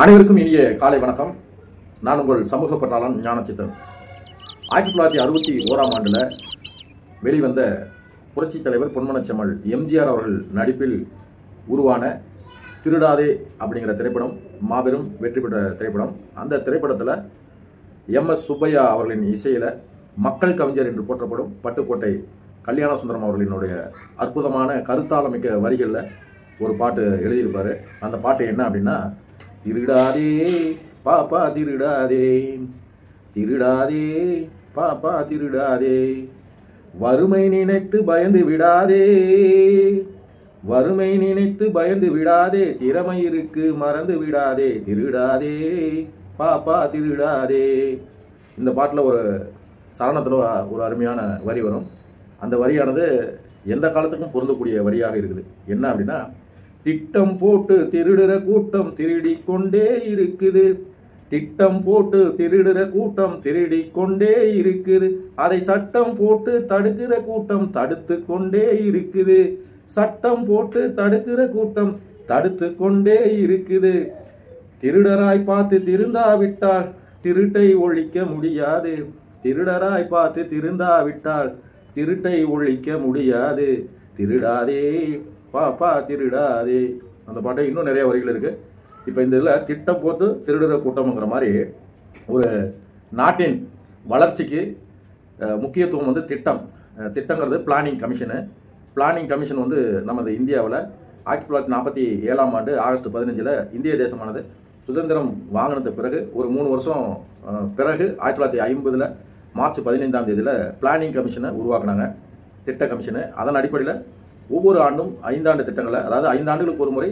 அனைவருக்கும் இனிய காலை வணக்கம். நான் உங்கள் சமூக பற்றாளன் ஞானச்சித்தன். 1961ஆம் ஆண்டில் வெளிவந்த புரட்சித் தலைவர் பொன்மனச்செம்மல் எம்ஜிஆர் அவர்கள் நடிப்பில் உருவான திருடாதே அப்படிங்கிற திரைப்படம் மாபெரும் வெற்றி பெற்ற திரைப்படம். அந்த திரைப்படத்தில் MS சுப்பையா அவர்களின் இசையில் மக்கள் கவிஞர் என்று போற்றப்படும் பட்டுக்கோட்டை கல்யாண சுந்தரம் அவர்களினுடைய அற்புதமான கருத்தாளமிக்க வரிகளில் ஒரு பாட்டு எழுதியிருப்பார். அந்த பாட்டு என்ன அப்படின்னா, திருடாதே பாப்பா திருடாதே, திருடாதே பாப்பா திருடாதே, வறுமை நினைத்து பயந்து விடாதே, வறுமை நினைத்து பயந்து விடாதே, திறமை இருக்கு மறந்து விடாதே, திருடாதே பாப்பா திருடாதே. இந்த பாட்டில் ஒரு சரணத்தில் ஒரு அருமையான வரி வரும். அந்த வரியானது எந்த காலத்துக்கும் பொருந்தக்கூடிய வரியாக இருக்குது. என்ன அப்படின்னா, திட்டம் போட்டு திருடுற கூட்டம் திருடி கொண்டே இருக்குது, திட்டம் போட்டு திருடுற கூட்டம் திருடி கொண்டே இருக்குது, அதை சட்டம் போட்டு தடுக்கிற கூட்டம் தடுத்து கொண்டே இருக்குது, சட்டம் போட்டு தடுக்கிற கூட்டம் தடுத்து கொண்டே இருக்குது, திருடராய் பார்த்து திருந்தாவிட்டால் திருட்டை ஒழிக்க முடியாது, திருடராய் பார்த்து திருந்தாவிட்டால் திருட்டை ஒழிக்க முடியாது, திருடாதே பாப்பா திருடாதே. அந்த பாட்டை இன்னும் நிறைய வரிகள் இருக்கு. இப்போ இந்த இதில் திட்டம் போட்டு திருடுற கூட்டம்ங்கிற மாதிரி ஒரு நாட்டின் வளர்ச்சிக்கு முக்கியத்துவம் வந்து திட்டங்கிறது பிளானிங் கமிஷனு. பிளானிங் கமிஷன் வந்து நமது இந்தியாவில் 1947ஆம் ஆண்டு ஆகஸ்ட் 15 இந்திய தேசமானது சுதந்திரம் வாங்கினதுக்கு பிறகு ஒரு 3 வருஷம் பிறகு 1950 மார்ச் 15ஆம் தேதியில் பிளானிங் கமிஷனை உருவாக்குனாங்க, திட்ட கமிஷனு. அதன் அடிப்படையில் ஒவ்வொரு ஆண்டும் 5 ஆண்டு திட்டங்களை, அதாவது 5 ஆண்டுகளுக்கு ஒரு முறை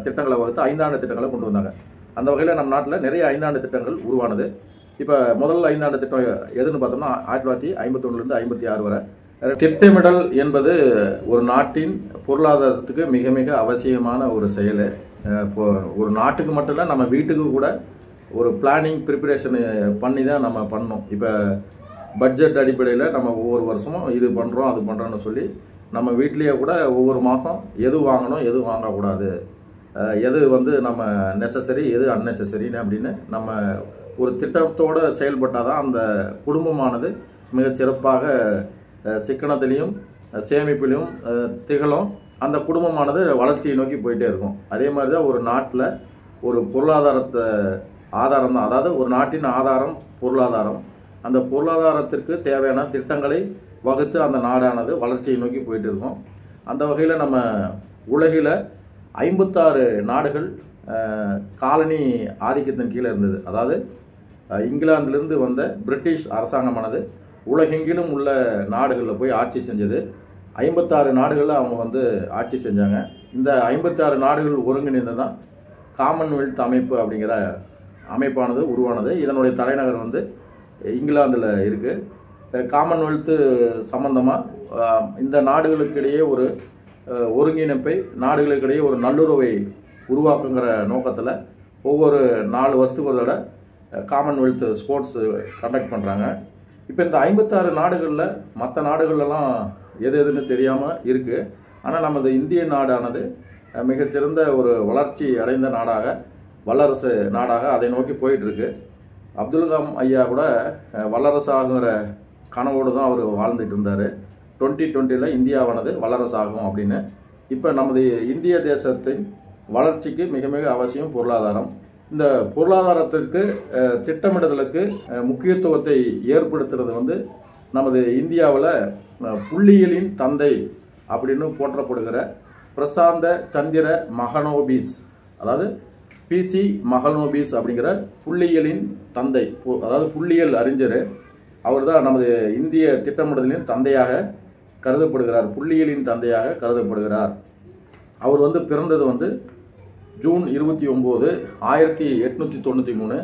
திட்டங்களை வகுத்து 5 ஆண்டு திட்டங்களை கொண்டு வந்தாங்க. அந்த வகையில் நம்ம நாட்டில் நிறைய 5 ஆண்டு திட்டங்கள் உருவானது. இப்போ முதல் 5 ஆண்டு திட்டம் எதுன்னு பார்த்தோம்னா 1951லேருந்து 56 வரை. திட்டமிடல் என்பது ஒரு நாட்டின் பொருளாதாரத்துக்கு மிக மிக அவசியமான ஒரு செயல். இப்போ ஒரு நாட்டுக்கு மட்டும் இல்லை, நம்ம வீட்டுக்கு கூட ஒரு பிளானிங் ப்ரிப்பரேஷன் பண்ணி தான் நம்ம பண்ணணும். இப்போ பட்ஜெட் அடிப்படையில் நம்ம ஒவ்வொரு வருஷமும் இது பண்ணுறோம் அது பண்ணுறோன்னு சொல்லி நம்ம வீட்லேயே கூட ஒவ்வொரு மாதம் எது வாங்கணும் எது வாங்கக்கூடாது, எது வந்து நம்ம நெசசரி எது அன்னெசசரின்னு அப்படின்னு நம்ம ஒரு திட்டத்தோடு செயல்பட்டால் தான் அந்த குடும்பமானது மிகச்சிறப்பாக சிக்கனத்திலையும் சேமிப்பிலையும் திகழும், அந்த குடும்பமானது வளர்ச்சியை நோக்கி போயிட்டே இருக்கும். அதே மாதிரி தான் ஒரு நாட்டில் ஒரு பொருளாதாரத்தை ஆதாரம் தான், அதாவது ஒரு நாட்டின் ஆதாரம் பொருளாதாரம். அந்த பொருளாதாரத்திற்கு தேவையான திட்டங்களை வகுத்து அந்த நாடானது வளர்ச்சியை நோக்கி போயிட்டு இருக்கும். அந்த வகையில் நம்ம உலகில் 56 நாடுகள் காலனி ஆதிக்கத்தின் கீழே இருந்தது. அதாவது இங்கிலாந்திலிருந்து வந்த பிரிட்டிஷ் அரசாங்கமானது உலகெங்கிலும் உள்ள நாடுகளில் போய் ஆட்சி செஞ்சது. 56 நாடுகளில் அவங்க வந்து ஆட்சி செஞ்சாங்க. இந்த 56 நாடுகள் ஒருங்கிணைந்து தான் காமன்வெல்த் அமைப்பு அப்படிங்கிற அமைப்பானது உருவானது. இதனுடைய தலைநகர் வந்து இங்கிலாந்தில் இருக்குது. காமன்வெல்த்து சம்பந்தமாக இந்த நாடுகளுக்கிடையே ஒரு ஒருங்கிணைப்பை, நாடுகளுக்கிடையே ஒரு நல்லுறவை உருவாக்குங்கிற நோக்கத்தில் ஒவ்வொரு 4 வருஷத்துக்கு ஒரு தடவை காமன்வெல்த் ஸ்போர்ட்ஸ் கண்டக்ட் பண்ணுறாங்க. இப்போ இந்த 56 நாடுகளில் மற்ற நாடுகள்லாம் எது எதுன்னு தெரியாமல் இருக்குது. ஆனால் நமது இந்திய நாடானது மிகச்சிறந்த ஒரு வளர்ச்சி அடைந்த நாடாக, வல்லரசு நாடாக அதை நோக்கி போயிட்டுருக்கு. அப்துல் கலாம் ஐயா கூட வல்லரசு ஆகுங்கிற கனவோடு தான் அவர் வாழ்ந்துட்டு இருந்தார். 2020 இந்தியாவானது வல்லரசு ஆகும் அப்படின்னு. இப்போ நமது இந்திய தேசத்தின் வளர்ச்சிக்கு மிக மிக அவசியம் பொருளாதாரம். இந்த பொருளாதாரத்திற்கு திட்டமிடுதலுக்கு முக்கியத்துவத்தை ஏற்படுத்துறது வந்து நமது இந்தியாவில் புள்ளியியலின் தந்தை அப்படின்னு போற்றப்படுகிற பிரசாந்த சந்திர மகனோபிஸ், அதாவது PC மகனோபிஸ் அப்படிங்கிற புள்ளியியலின் தந்தை, அதாவது புள்ளியியல் அறிஞர். அவர் தான் நமது இந்திய திட்டமிடுதலின் தந்தையாக கருதப்படுகிறார், புள்ளியியலின் தந்தையாக கருதப்படுகிறார். அவர் வந்து பிறந்தது வந்து ஜூன் 29, 1893.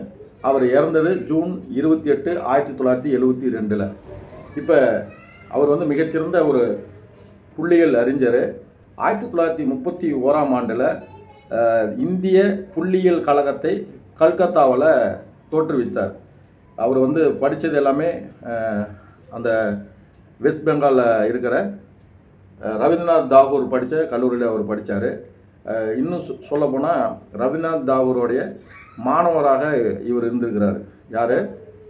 அவர் இறந்தது ஜூன் 28, 1972. இப்போ அவர் வந்து மிகச்சிறந்த ஒரு புள்ளியியல் அறிஞர். 1931ஆம் ஆண்டில் இந்திய புள்ளியியல் கழகத்தை கல்கத்தாவில் தோற்றுவித்தார். அவர் வந்து படித்தது எல்லாமே அந்த வெஸ்ட் பெங்காலில் இருக்கிற ரவீந்திரநாத் தாகூர் படித்த கல்லூரியில் அவர் படித்தார். இன்னும் சொல்லப்போனால் ரவீந்திரநாத் தாகூரோடைய மாணவராக இவர் இருந்திருக்கிறார். யார்?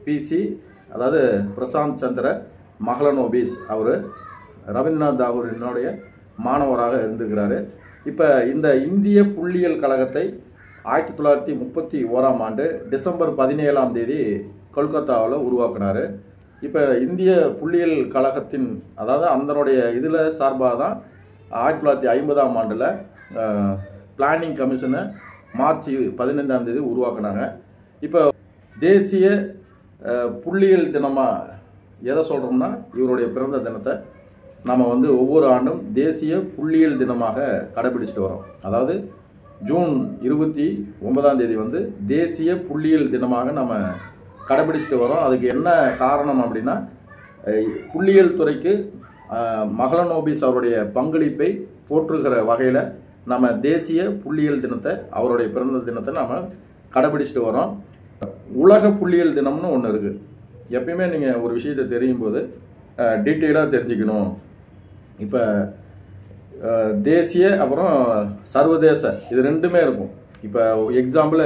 பிசி, அதாவது பிரசாந்த் சந்திர மஹலனோபிஸ். அவர் ரவீந்திரநாத் தாகூரினுடைய மாணவராக இருந்திருக்கிறாரு. இப்போ இந்த இந்திய புள்ளியியல் கழகத்தை 1931ஆம் ஆண்டு டிசம்பர் 17ஆம் தேதி கொல்கத்தாவில் உருவாக்கினார். இப்போ இந்திய புள்ளியியல் கழகத்தின், அதாவது அதனுடைய இதில் சார்பாக தான் 1950ஆம் ஆண்டில் பிளானிங் கமிஷனை மார்ச் 15ஆம் தேதி உருவாக்குனாங்க. இப்போ தேசிய புள்ளியியல் தினமாக எதை சொல்கிறோம்னா, இவருடைய பிறந்த தினத்தை நம்ம வந்து ஒவ்வொரு ஆண்டும் தேசிய புள்ளியியல் தினமாக கடைபிடிச்சிட்டு வரோம். அதாவது ஜூன் 29ஆம் தேதி வந்து தேசிய புள்ளியியல் தினமாக நம்ம கடைபிடிச்சிட்டு வரோம். அதுக்கு என்ன காரணம் அப்படின்னா, புள்ளியியல் துறைக்கு மஹலனோபிஸ் அவருடைய பங்களிப்பை போற்றுகிற வகையில் நம்ம தேசிய புள்ளியியல் தினத்தை, அவருடைய பிறந்த தினத்தை நம்ம கடைபிடிச்சிட்டு வரோம். உலக புள்ளியியல் தினம்னு ஒன்று இருக்குது. எப்பயுமே நீங்கள் ஒரு விஷயத்தை தெரியும் போது டீட்டெயிலாக தெரிஞ்சுக்கணும். இப்போ தேசிய அப்புறம் சர்வதேச இது ரெண்டுமே இருக்கும். இப்போ எக்ஸாம்பிள்,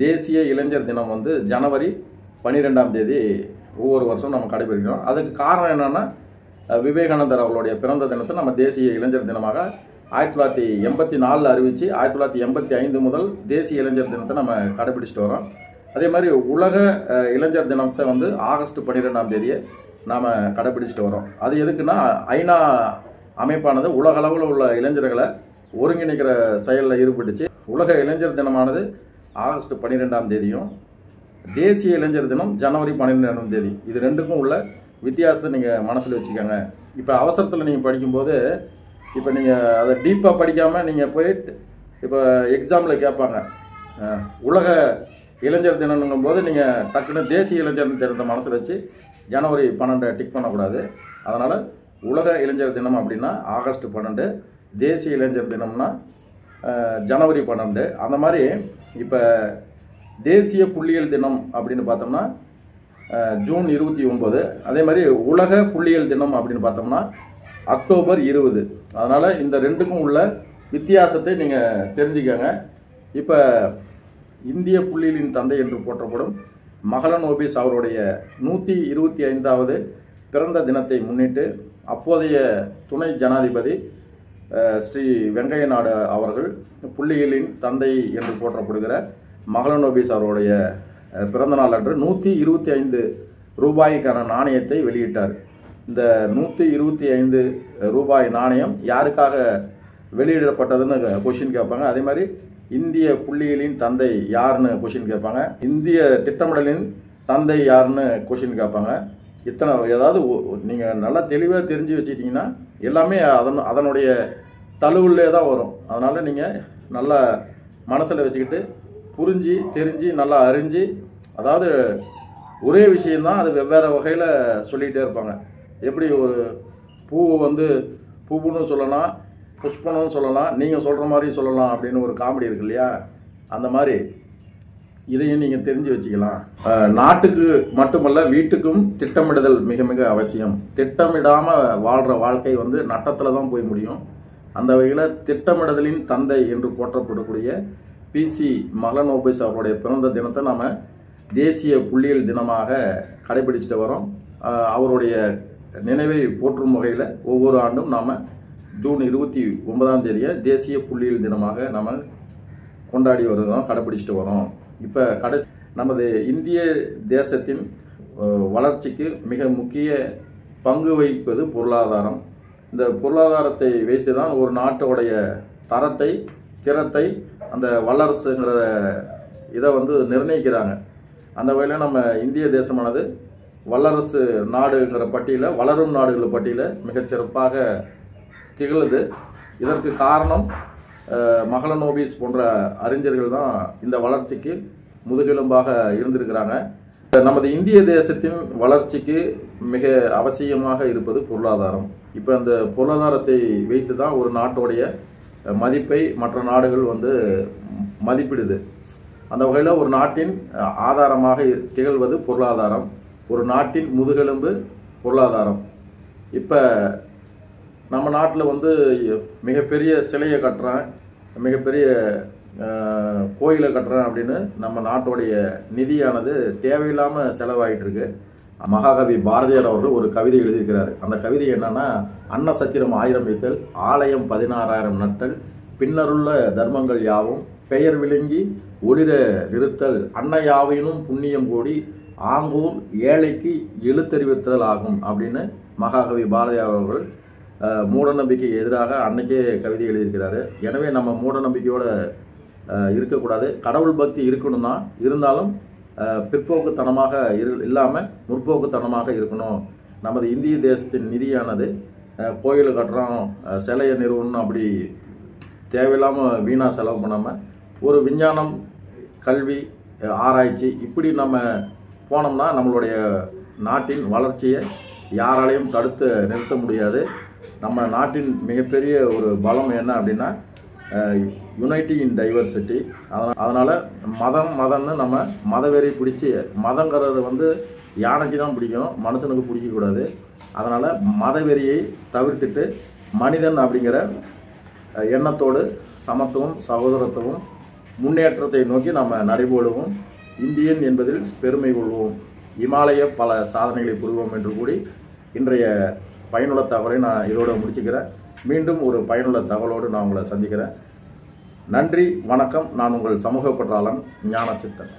தேசிய இளைஞர் தினம் வந்து ஜனவரி 12ஆம் தேதி ஒவ்வொரு வருஷம் நம்ம கடைபிடிக்கிறோம். அதுக்கு காரணம் என்னென்னா, விவேகானந்தர் அவர்களுடைய பிறந்த தினத்தை நம்ம தேசிய இளைஞர் தினமாக 1984 அறிவித்து 1985 முதல் தேசிய இளைஞர் தினத்தை நம்ம கடைபிடிச்சிட்டு வரோம். அதே மாதிரி உலக இளைஞர் தினத்தை வந்து ஆகஸ்ட் 12ஆம் தேதியை நாம் கடைபிடிச்சிட்டு வரோம். அது எதுக்குன்னா, ஐநா அமைப்பானது உலக அளவில் உள்ள இளைஞர்களை ஒருங்கிணைக்கிற செயலில் ஈடுபட்டுச்சு. உலக இளைஞர் தினமானது ஆகஸ்ட் 12ஆம் தேதியும், தேசிய இளைஞர் தினம் ஜனவரி 12ஆம் தேதி. இது ரெண்டுக்கும் உள்ள வித்தியாசத்தை நீங்கள் மனசில் வச்சுக்கோங்க. இப்போ அவசரத்தில் நீங்கள் படிக்கும்போது, இப்போ நீங்கள் அதை டீப்பாக படிக்காமல் நீங்கள் போயிட்டு இப்போ எக்ஸாமில் கேட்பாங்க, உலக இளைஞர் தினம்ங்கும் போது நீங்கள் டக்குன்னு தேசிய இளைஞர் தினத்தை மனசில் வச்சு ஜனவரி 12 டிக் பண்ணக்கூடாது. அதனால் உலக இளைஞர் தினம் அப்படின்னா ஆகஸ்ட் 12, தேசிய இளைஞர் தினம்னா ஜனவரி 12. அந்த மாதிரி இப்போ தேசிய புள்ளியியல் தினம் அப்படின்னு பார்த்தோம்னா ஜூன் 29. அதே மாதிரி உலக புள்ளியியல் தினம் அப்படின்னு பார்த்தோம்னா அக்டோபர் 20. அதனால் இந்த ரெண்டுக்கும் உள்ள வித்தியாசத்தை நீங்கள் தெரிஞ்சுக்கங்க. இப்போ இந்திய புள்ளியியலின் தந்தை என்று போற்றப்படும் மஹலனோபிஸ் அவருடைய 125வது பிறந்த தினத்தை முன்னிட்டு அப்போதைய துணை ஜனாதிபதி ஸ்ரீ வெங்கைய நாயுடு அவர்கள் புள்ளியியலின் தந்தை என்று போற்றப்படுகிற மஹலனோபிஸ் அவருடைய பிறந்தநாள் அன்று 125 ரூபாய்க்கான நாணயத்தை வெளியிட்டார். இந்த 125 ரூபாய் நாணயம் யாருக்காக வெளியிடப்பட்டதுன்னு கொஷின் கேட்பாங்க. அதே மாதிரி இந்திய புள்ளியியலின் தந்தை யாருன்னு கொஷின் கேட்பாங்க. இந்திய திட்டமிடலின் தந்தை யாருன்னு கொஷின் கேட்பாங்க. இத்தனை ஏதாவது நீங்கள் நல்லா தெளிவாக தெரிஞ்சு வச்சுக்கிட்டிங்கன்னா எல்லாமே அதனுடைய தழுவுலே தான் வரும். அதனால் நீங்கள் நல்லா மனசில் வச்சுக்கிட்டு புரிஞ்சு தெரிஞ்சு நல்லா அறிஞ்சு, அதாவது ஒரே விஷயந்தான் அது வெவ்வேறு வகையில் சொல்லிகிட்டே இருப்பாங்க. எப்படி ஒரு பூவை வந்து பூவுன்னு சொல்லலாம், புஷ்பம்னு சொல்லலாம், நீங்கள் சொல்கிற மாதிரி சொல்லலாம் அப்படின்னு ஒரு காமெடி இருக்கு இல்லையா? அந்த மாதிரி இதையும் நீங்கள் தெரிஞ்சு வச்சுக்கலாம். நாட்டுக்கு மட்டுமல்ல, வீட்டுக்கும் திட்டமிடுதல் மிக மிக அவசியம். திட்டமிடாமல் வாழ்கிற வாழ்க்கை வந்து நட்டத்தில் தான் போய் முடியும். அந்த வகையில் திட்டமிடுதலின் தந்தை என்று போற்றப்படக்கூடிய பிசி மஹலனோபிஸ் அவருடைய பிறந்த தினத்தை நாம் தேசிய புள்ளியியல் தினமாக கடைபிடிச்சிட்டு வரோம். அவருடைய நினைவை போற்றும் வகையில் ஒவ்வொரு ஆண்டும் நாம் ஜூன் 29ஆம் தேதியை தேசிய புள்ளியியல் தினமாக நாம் கொண்டாடி வருகிறோம், கடைபிடிச்சிட்டு வரோம். இப்போ நமது இந்திய தேசத்தின் வளர்ச்சிக்கு மிக முக்கிய பங்கு வகிப்பது பொருளாதாரம். இந்த பொருளாதாரத்தை வைத்து தான் ஒரு நாட்டோடைய தரத்தை, திறத்தை, அந்த வல்லரசுங்கிற இதை வந்து நிர்ணயிக்கிறாங்க. அந்த வகையில் நம்ம இந்திய தேசமானது வல்லரசு நாடுங்கிற பட்டியலில், வளரும் நாடுகள் பட்டியலில் மிகச்சிறப்பாக திகழுது. இதற்கு காரணம் மஹலனோபிஸ் போன்ற அறிஞர்கள் தான் இந்த வளர்ச்சிக்கு முதுகெலும்பாக இருந்திருக்கிறாங்க. நமது இந்திய தேசத்தின் வளர்ச்சிக்கு மிக அவசியமாக இருப்பது பொருளாதாரம். இப்போ அந்த பொருளாதாரத்தை வைத்து தான் ஒரு நாட்டோடைய மதிப்பை மற்ற நாடுகள் வந்து மதிப்பிடுது. அந்த வகையில் ஒரு நாட்டின் ஆதாரமாக திகழ்வது பொருளாதாரம், ஒரு நாட்டின் முதுகெலும்பு பொருளாதாரம். இப்போ நம்ம நாட்டில் வந்து மிகப்பெரிய சிலையை கட்டுறேன், மிகப்பெரிய கோயிலை கட்டுறேன் அப்படின்னு நம்ம நாட்டுடைய நிதியானது தேவையில்லாமல் செலவாயிட்டு இருக்கு. மகாகவி பாரதியார் அவர்கள் ஒரு கவிதை எழுதியிருக்கிறார். அந்த கவிதை என்னன்னா, அன்ன சத்திரம் 1000 வைத்தல், ஆலயம் 16,000 நட்டல், பின்னருள்ள தர்மங்கள் யாவும் பெயர் விளங்கி ஒளிர நிறுத்தல், அன்னையாவையினும் புண்ணியம் கூடி ஆங்கூர் ஏழைக்கு எழுத்தறிவித்தல் ஆகும் அப்படின்னு மகாகவி பாரதியார் அவர்கள் மூட நம்பிக்கைக்கு எதிராக அன்னைக்கே கவிதை எழுதியிருக்கிறாரு. எனவே நம்ம மூட நம்பிக்கையோடு இருக்கக்கூடாது. கடவுள் பக்தி இருக்கணும் தான், இருந்தாலும் பிற்போக்குத்தனமாக இல்லாமல் முற்போக்குத்தனமாக இருக்கணும். நமது இந்திய தேசத்தின் நிதியானது கோயில் கட்டுறோம், சிலையை நிறுவனம் அப்படி தேவையில்லாமல் வீணாக செலவு பண்ணாமல் ஒரு விஞ்ஞானம், கல்வி, ஆராய்ச்சி இப்படி நம்ம போனோம்னா நம்மளுடைய நாட்டின் வளர்ச்சியை யாராலையும் தடுத்து நிறுத்த முடியாது. நம்ம நாட்டின் மிகப்பெரிய ஒரு பலம் என்ன அப்படின்னா யுனைட்டி இன் டைவர்சிட்டி. அதனால் மதம்னு நம்ம மதவெறி பிடிச்சி, மதங்கிறது யானைக்கு தான் பிடிக்கும், மனுஷனுக்கு பிடிக்கக்கூடாது. அதனால் மதவெறியை தவிர்த்துட்டு மனிதன் அப்படிங்கிற எண்ணத்தோடு சமத்துவம், சகோதரத்துவம், முன்னேற்றத்தை நோக்கி நம்ம நடைபோடுவோம். இந்தியன் என்பதில் பெருமை கொள்வோம். இமாலய பல சாதனைகளை புரிவோம் என்று கூறி இன்றைய பயனுள்ள தகவலை நான் இதோடு முடிச்சுக்கிறேன். மீண்டும் ஒரு பயனுள்ள தகவலோடு நான் உங்களை சந்திக்கிறேன். நன்றி, வணக்கம். நான் உங்கள் சமூக பற்றாளன் ஞானச்சித்தன்.